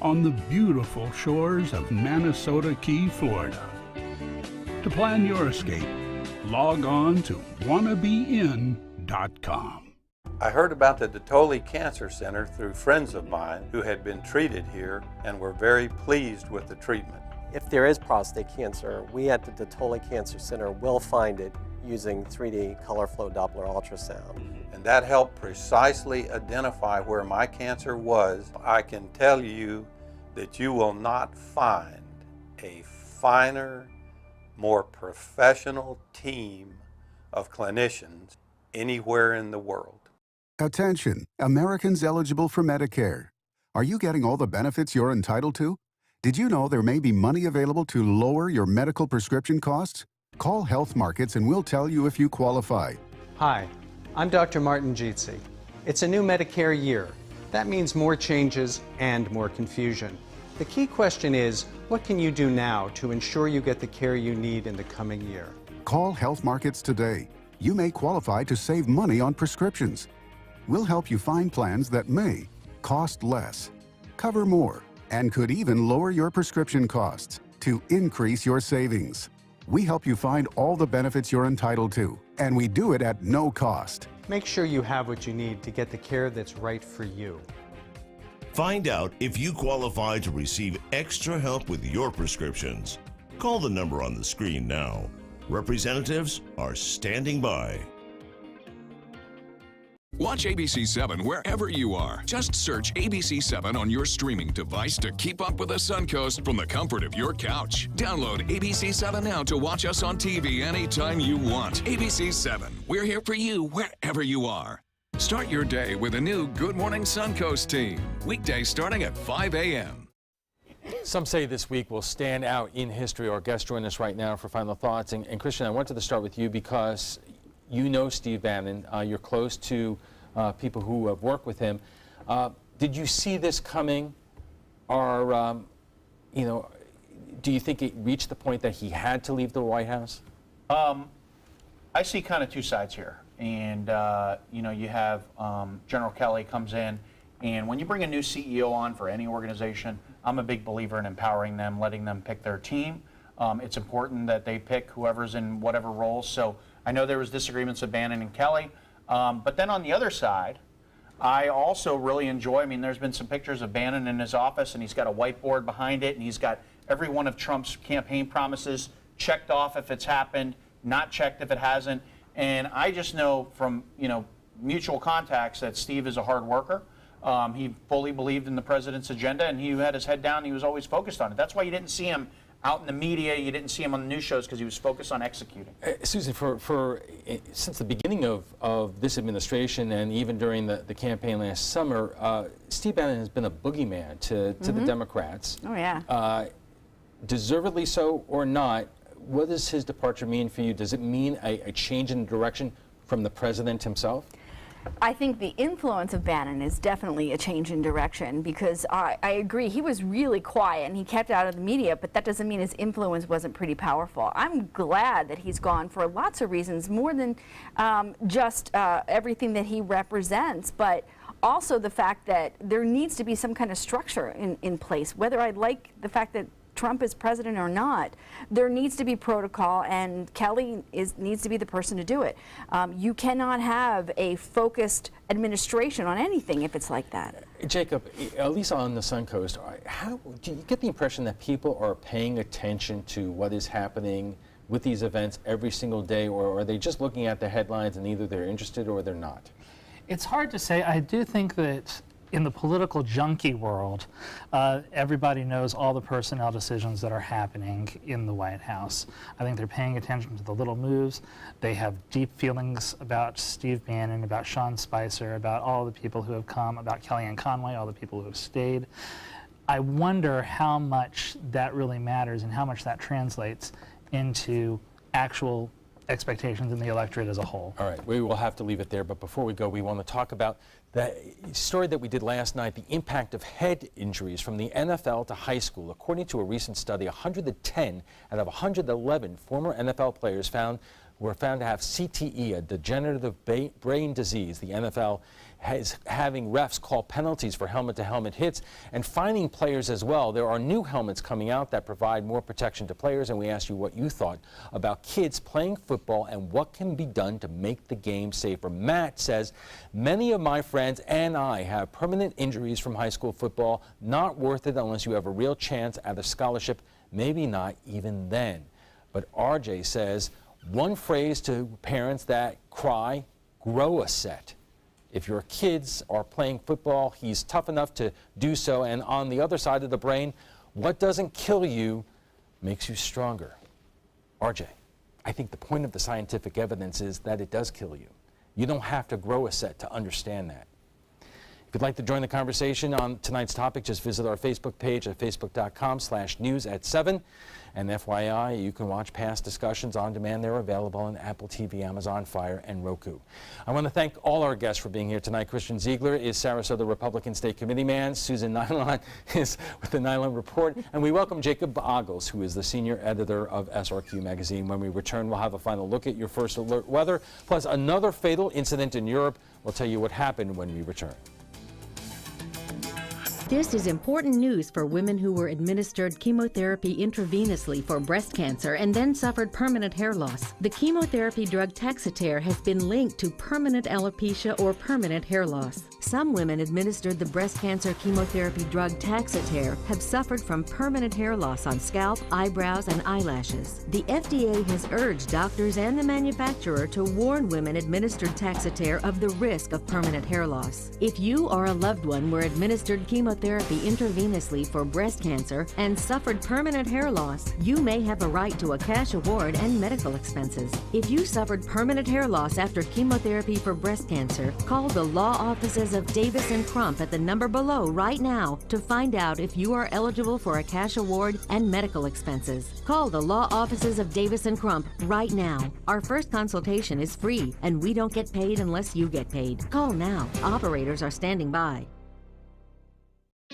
on the beautiful shores of Manasota Key, Florida. To plan your escape, log on to wannabeinn.com. I heard about the Dotoli Cancer Center through friends of mine who had been treated here and were very pleased with the treatment. If there is prostate cancer, we at the Dotoli Cancer Center will find it using 3D color flow Doppler ultrasound. And that helped precisely identify where my cancer was. I can tell you that you will not find a finer, more professional team of clinicians anywhere in the world. Attention, Americans eligible for Medicare. Are you getting all the benefits you're entitled to? Did you know there may be money available to lower your medical prescription costs? Call Health Markets and we'll tell you if you qualify. Hi, I'm Dr. Martin Jeetsi. It's a new Medicare year. That means more changes and more confusion. The key question is, what can you do now to ensure you get the care you need in the coming year? Call Health Markets today. You may qualify to save money on prescriptions. We'll help you find plans that may cost less, cover more, and could even lower your prescription costs to increase your savings. We help you find all the benefits you're entitled to, and we do it at no cost. Make sure you have what you need to get the care that's right for you. Find out if you qualify to receive extra help with your prescriptions. Call the number on the screen now. Representatives are standing by. Watch ABC7 wherever you are. Just search ABC7 on your streaming device to keep up with the Suncoast from the comfort of your couch. Download ABC7 now to watch us on TV anytime you want. ABC7, we're here for you wherever you are. Start your day with a new Good Morning Suncoast team. Weekdays starting at 5 a.m. Some say this week will stand out in history. Our guests join us right now for final thoughts. And Christian, I wanted to start with you because you know Steve Bannon. You're close to people who have worked with him. Did you see this coming? Or, do you think it reached the point that he had to leave the White House? I see kind of two sides here. And, you have General Kelly comes in. And when you bring a new CEO on for any organization, I'm a big believer in empowering them, letting them pick their team. It's important that they pick whoever's in whatever role. So I know there was disagreements with Bannon and Kelly. But then on the other side, I also really enjoy, there's been some pictures of Bannon in his office, and he's got a whiteboard behind it, and he's got every one of Trump's campaign promises checked off if it's happened, not checked if it hasn't. And I just know from, mutual contacts that Steve is a hard worker. He fully believed in the president's agenda, and he had his head down, and he was always focused on it. That's why you didn't see him out in the media, you didn't see him on the news shows, because he was focused on executing. Susan, since the beginning of this administration and even during the campaign last summer, Steve Bannon has been a boogeyman to the Democrats. Oh, yeah. Deservedly so or not, what does his departure mean for you? Does it mean a change in direction from the president himself? I think the influence of Bannon is definitely a change in direction, because I agree, he was really quiet and he kept out of the media, but that doesn't mean his influence wasn't pretty powerful. I'm glad that he's gone for lots of reasons, more than just everything that he represents, but also the fact that there needs to be some kind of structure in place. Whether I like the fact that Trump is president or not, there needs to be protocol, and Kelly needs to be the person to do it. You cannot have a focused administration on anything if it's like that. Jacob, at least on the Suncoast, how do you get the impression that people are paying attention to what is happening with these events every single day, or are they just looking at the headlines and either they're interested or they're not? It's hard to say. I do think that in the political junkie world, everybody knows all the personnel decisions that are happening in the White House. I think they're paying attention to the little moves. They have deep feelings about Steve Bannon, about Sean Spicer, about all the people who have come, about Kellyanne Conway, all the people who have stayed. I wonder how much that really matters and how much that translates into actual expectations in the electorate as a whole. All right, we will have to leave it there, but before we go, we want to talk about the story that we did last night, the impact of head injuries from the NFL to high school. According to a recent study, 110 out of 111 former NFL players were found to have CTE, a degenerative brain disease. The NFL is having refs call penalties for helmet-to-helmet hits and fining players as well. There are new helmets coming out that provide more protection to players, and we asked you what you thought about kids playing football and what can be done to make the game safer. Matt says, many of my friends and I have permanent injuries from high school football. Not worth it unless you have a real chance at a scholarship. Maybe not even then. But RJ says, one phrase to parents that cry, grow a set. If your kids are playing football, he's tough enough to do so. And on the other side of the brain, what doesn't kill you makes you stronger. RJ, I think the point of the scientific evidence is that it does kill you. You don't have to grow a set to understand that. If you'd like to join the conversation on tonight's topic, just visit our Facebook page at facebook.com/news@7. And FYI, you can watch past discussions on demand. They're available on Apple TV, Amazon Fire, and Roku. I want to thank all our guests for being here tonight. Christian Ziegler is Sarasota Republican State Committee man. Susan Nylon is with the Nylon Report. And we welcome Jacob Ogles, who is the senior editor of SRQ Magazine. When we return, we'll have a final look at your first alert weather, plus another fatal incident in Europe. We'll tell you what happened when we return. This is important news for women who were administered chemotherapy intravenously for breast cancer and then suffered permanent hair loss. The chemotherapy drug Taxotere has been linked to permanent alopecia or permanent hair loss. Some women administered the breast cancer chemotherapy drug Taxotere have suffered from permanent hair loss on scalp, eyebrows, and eyelashes. The FDA has urged doctors and the manufacturer to warn women administered Taxotere of the risk of permanent hair loss. If you or a loved one were administered chemotherapy intravenously for breast cancer and suffered permanent hair loss, you may have a right to a cash award and medical expenses. If you suffered permanent hair loss after chemotherapy for breast cancer, call the law offices of Davis & Crump at the number below right now to find out if you are eligible for a cash award and medical expenses. Call the law offices of Davis & Crump right now. Our first consultation is free, and we don't get paid unless you get paid. Call now. Operators are standing by.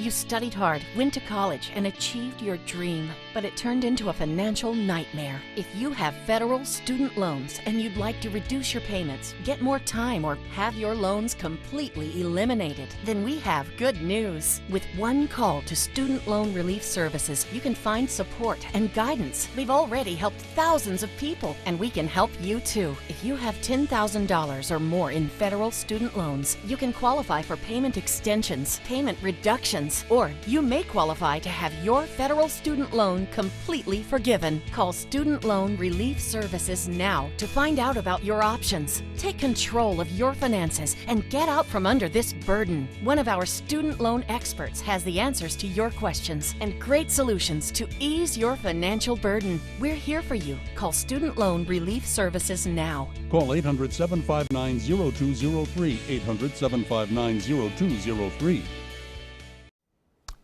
You studied hard, went to college, and achieved your dream, but it turned into a financial nightmare. If you have federal student loans and you'd like to reduce your payments, get more time, or have your loans completely eliminated, then we have good news. With one call to Student Loan Relief Services, you can find support and guidance. We've already helped thousands of people, and we can help you too. If you have $10,000 or more in federal student loans, you can qualify for payment extensions, payment reductions, or you may qualify to have your federal student loan completely forgiven. Call Student Loan Relief Services now to find out about your options. Take control of your finances and get out from under this burden. One of our student loan experts has the answers to your questions and great solutions to ease your financial burden. We're here for you. Call Student Loan Relief Services now. Call 800-759-0203, 800-759-0203.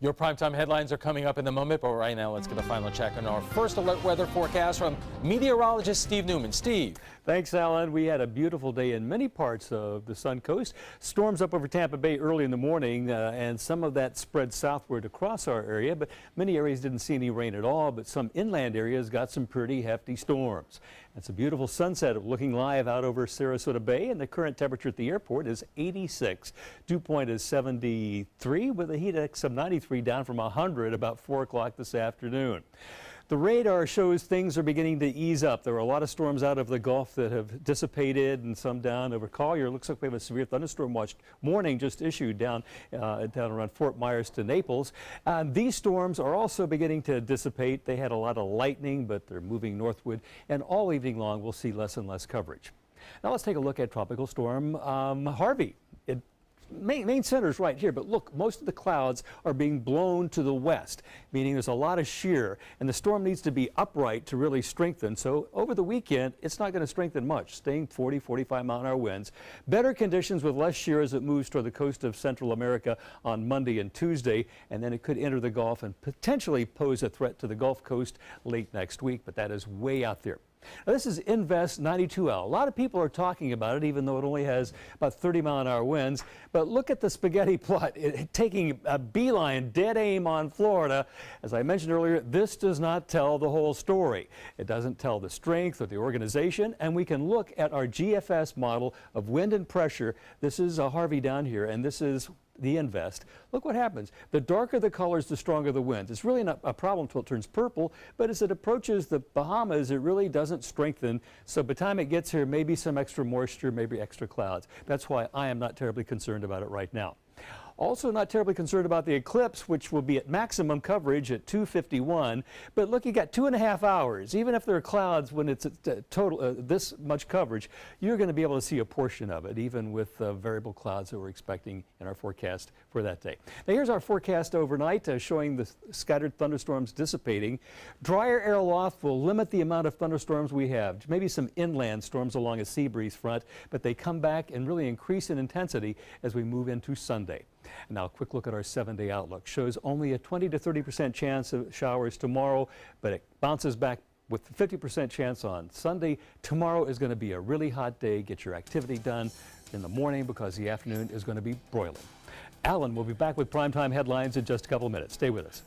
Your primetime headlines are coming up in a moment, but right now let's get a final check on our first alert weather forecast from meteorologist Steve Newman. Steve. Thanks, Alan. We had a beautiful day in many parts of the Sun Coast. Storms up over Tampa Bay early in the morning, and some of that spread southward across our area, but many areas didn't see any rain at all, but some inland areas got some pretty hefty storms. It's a beautiful sunset looking live out over Sarasota Bay, and the current temperature at the airport is 86. Dew point is 73, with a heat index of 93, down from 100 about 4 o'clock this afternoon. The radar shows things are beginning to ease up. There are a lot of storms out of the Gulf that have dissipated, and some down over Collier. Looks like we have a severe thunderstorm watch warning just issued down around Fort Myers to Naples. These storms are also beginning to dissipate. They had a lot of lightning, but they're moving northward, and all evening long we'll see less and less coverage. Now let's take a look at Tropical Storm Harvey. Main center is right here, but look, most of the clouds are being blown to the west, meaning there's a lot of shear, and the storm needs to be upright to really strengthen. So over the weekend, it's not going to strengthen much, staying 40, 45 mile-an-hour winds. Better conditions with less shear as it moves toward the coast of Central America on Monday and Tuesday, and then it could enter the Gulf and potentially pose a threat to the Gulf Coast late next week, but that is way out there. Now, this is Invest 92L. A lot of people are talking about it, even though it only has about 30-mile-an-hour winds. But look at the spaghetti plot, taking a beeline, dead aim on Florida. As I mentioned earlier, this does not tell the whole story. It doesn't tell the strength or the organization, and we can look at our GFS model of wind and pressure. This is Harvey down here, and this is the Invest. Look what happens. The darker the colors, the stronger the winds. It's really not a problem until it turns purple, but as it approaches the Bahamas, it really doesn't strengthen. So by the time it gets here, maybe some extra moisture, maybe extra clouds. That's why I am not terribly concerned about it right now. Also not terribly concerned about the eclipse, which will be at maximum coverage at 2:51. But look, you got 2.5 hours. Even if there are clouds, when it's at total this much coverage, you're going to be able to see a portion of it, even with variable clouds that we're expecting in our forecast for that day. Now here's our forecast overnight, showing the scattered thunderstorms dissipating. Drier air aloft will limit the amount of thunderstorms we have. Maybe some inland storms along a sea breeze front, but they come back and really increase in intensity as we move into Sunday. And now a quick look at our 7-day outlook. Shows only a 20 to 30% chance of showers tomorrow, but it bounces back with 50% chance on Sunday. Tomorrow is going to be a really hot day. Get your activity done in the morning because the afternoon is going to be broiling. Alan will be back with primetime headlines in just a couple of minutes. Stay with us.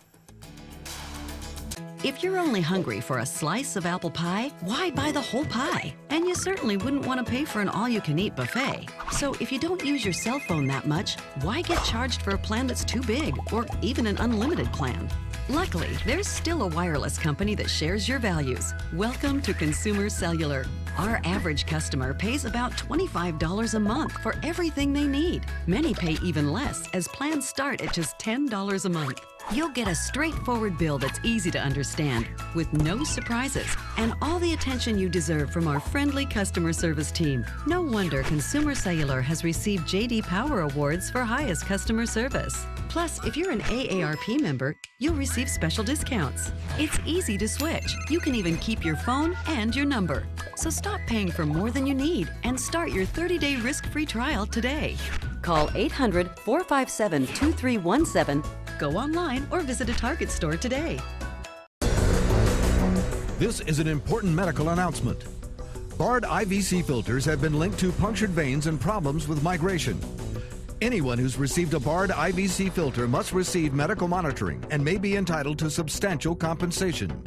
If you're only hungry for a slice of apple pie, why buy the whole pie? And you certainly wouldn't want to pay for an all-you-can-eat buffet. So if you don't use your cell phone that much, why get charged for a plan that's too big, or even an unlimited plan? Luckily, there's still a wireless company that shares your values. Welcome to Consumer Cellular. Our average customer pays about $25 a month for everything they need. Many pay even less, as plans start at just $10 a month. You'll get a straightforward bill that's easy to understand, with no surprises, and all the attention you deserve from our friendly customer service team. No wonder Consumer Cellular has received J.D. Power Awards for highest customer service. Plus, if you're an AARP member, you'll receive special discounts. It's easy to switch. You can even keep your phone and your number. So stop paying for more than you need and start your 30-day risk-free trial today. Call 800-457-2317. Go online or visit a Target store today. This is an important medical announcement. Bard IVC filters have been linked to punctured veins and problems with migration. Anyone who's received a Bard IVC filter must receive medical monitoring and may be entitled to substantial compensation.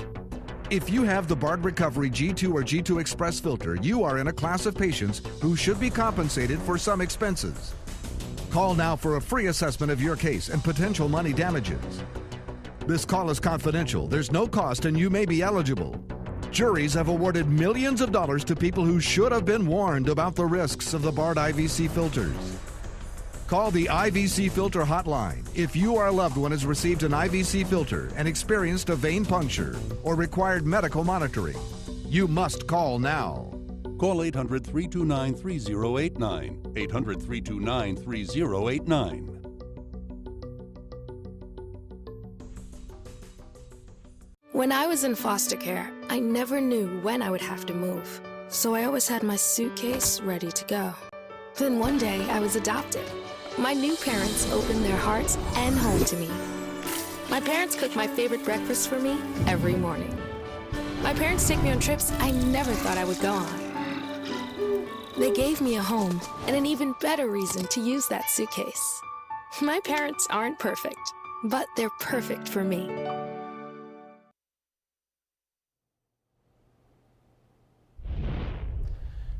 If you have the Bard Recovery G2 or G2 Express filter, you are in a class of patients who should be compensated for some expenses. Call now for a free assessment of your case and potential money damages. This call is confidential. There's no cost and you may be eligible. Juries have awarded millions of dollars to people who should have been warned about the risks of the Bard IVC filters. Call the IVC Filter Hotline if you or a loved one has received an IVC filter and experienced a vein puncture or required medical monitoring. You must call now. Call 800-329-3089. 800-329-3089. When I was in foster care, I never knew when I would have to move. So I always had my suitcase ready to go. Then one day I was adopted. My new parents opened their hearts and home to me. My parents cook my favorite breakfast for me every morning. My parents take me on trips I never thought I would go on. They gave me a home and an even better reason to use that suitcase. My parents aren't perfect, but they're perfect for me.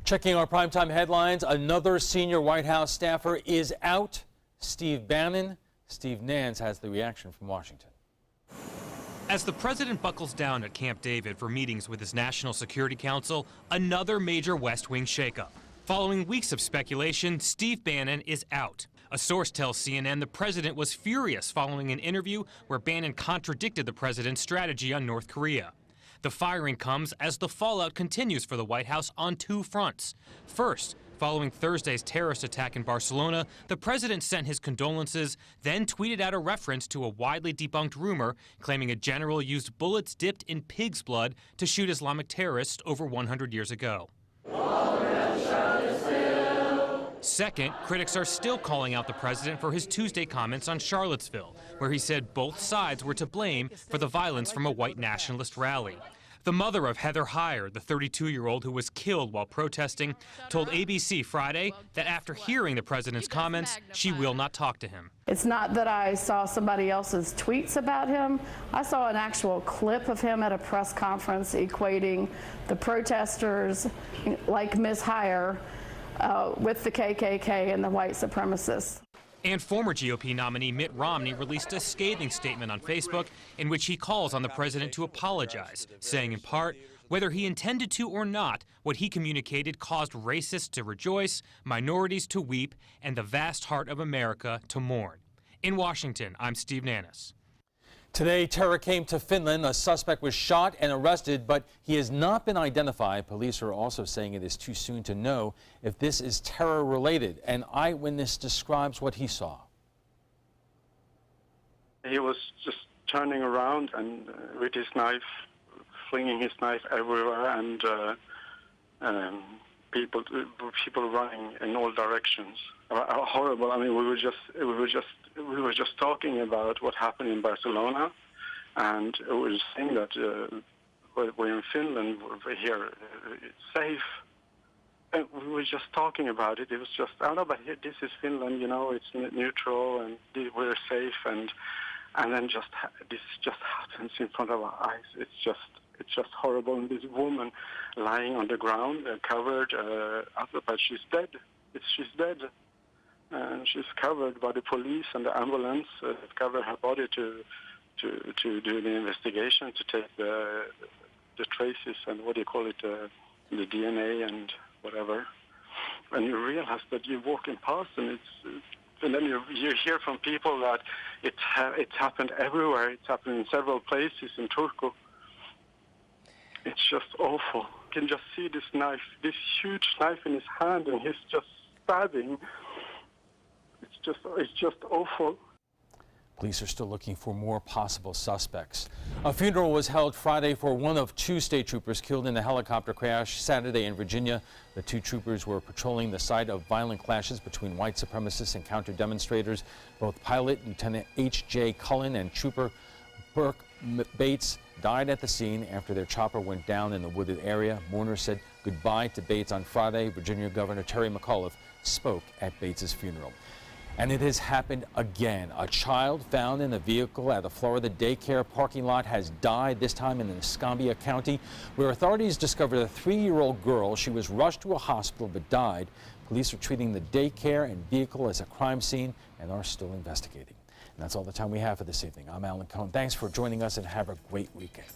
Checking our primetime headlines, another senior White House staffer is out. Steve Bannon. Steve Nance has the reaction from Washington. As the president buckles down at Camp David for meetings with his National Security Council, another major West Wing shakeup. Following weeks of speculation, Steve Bannon is out. A source tells CNN the president was furious following an interview where Bannon contradicted the president's strategy on North Korea. The firing comes as the fallout continues for the White House on two fronts. First, following Thursday's terrorist attack in Barcelona, the president sent his condolences, then tweeted out a reference to a widely debunked rumor claiming a general used bullets dipped in pig's blood to shoot Islamic terrorists over 100 years ago. Second, critics are still calling out the president for his Tuesday comments on Charlottesville, where he said both sides were to blame for the violence from a white nationalist rally. The mother of Heather Heyer, the 32-year-old who was killed while protesting, told ABC Friday that after hearing the president's comments, she will not talk to him. It's not that I saw somebody else's tweets about him. I saw an actual clip of him at a press conference equating the protesters like Ms. Heyer with the KKK and the white supremacists. And former GOP nominee Mitt Romney released a scathing statement on Facebook in which he calls on the president to apologize, saying in part, whether he intended to or not, what he communicated caused racists to rejoice, minorities to weep, and the vast heart of America to mourn. In Washington, I'm Steve Nannis. Today, terror came to Finland. A suspect was shot and arrested, but he has not been identified. Police are also saying it is too soon to know if this is terror-related. An eyewitness describes what he saw. He was just turning around and with his knife, flinging his knife everywhere, and people running in all directions. Horrible. I mean, we were just talking about what happened in Barcelona, and we were saying that we're in Finland, we're here, it's safe. And we were just talking about it. It was just, I don't know, but here, this is Finland, you know, it's neutral and we're safe, and then this just happens in front of our eyes. It's just horrible. And this woman lying on the ground, covered, but she's dead. She's dead. And she's covered by the police and the ambulance. Covered her body to do the investigation, to take the traces and what do you call it, the DNA and whatever. And you realize that you're walking past, and and then you hear from people that it's happened everywhere. It's happened in several places in Turku. It's just awful. You can just see this knife, this huge knife in his hand, and he's just stabbing. It's just awful. Police are still looking for more possible suspects. A funeral was held Friday for one of two state troopers killed in a helicopter crash Saturday in Virginia. The two troopers were patrolling the site of violent clashes between white supremacists and counter-demonstrators. Both pilot Lieutenant H.J. Cullen and Trooper Burke Bates died at the scene after their chopper went down in the wooded area. Mourners said goodbye to Bates on Friday. Virginia Governor Terry McAuliffe spoke at Bates's funeral. And it has happened again. A child found in a vehicle at a Florida daycare parking lot has died, this time in Escambia County, where authorities discovered a 3-year-old girl. She was rushed to a hospital but died. Police are treating the daycare and vehicle as a crime scene and are still investigating. And that's all the time we have for this evening. I'm Alan Cohn. Thanks for joining us and have a great weekend.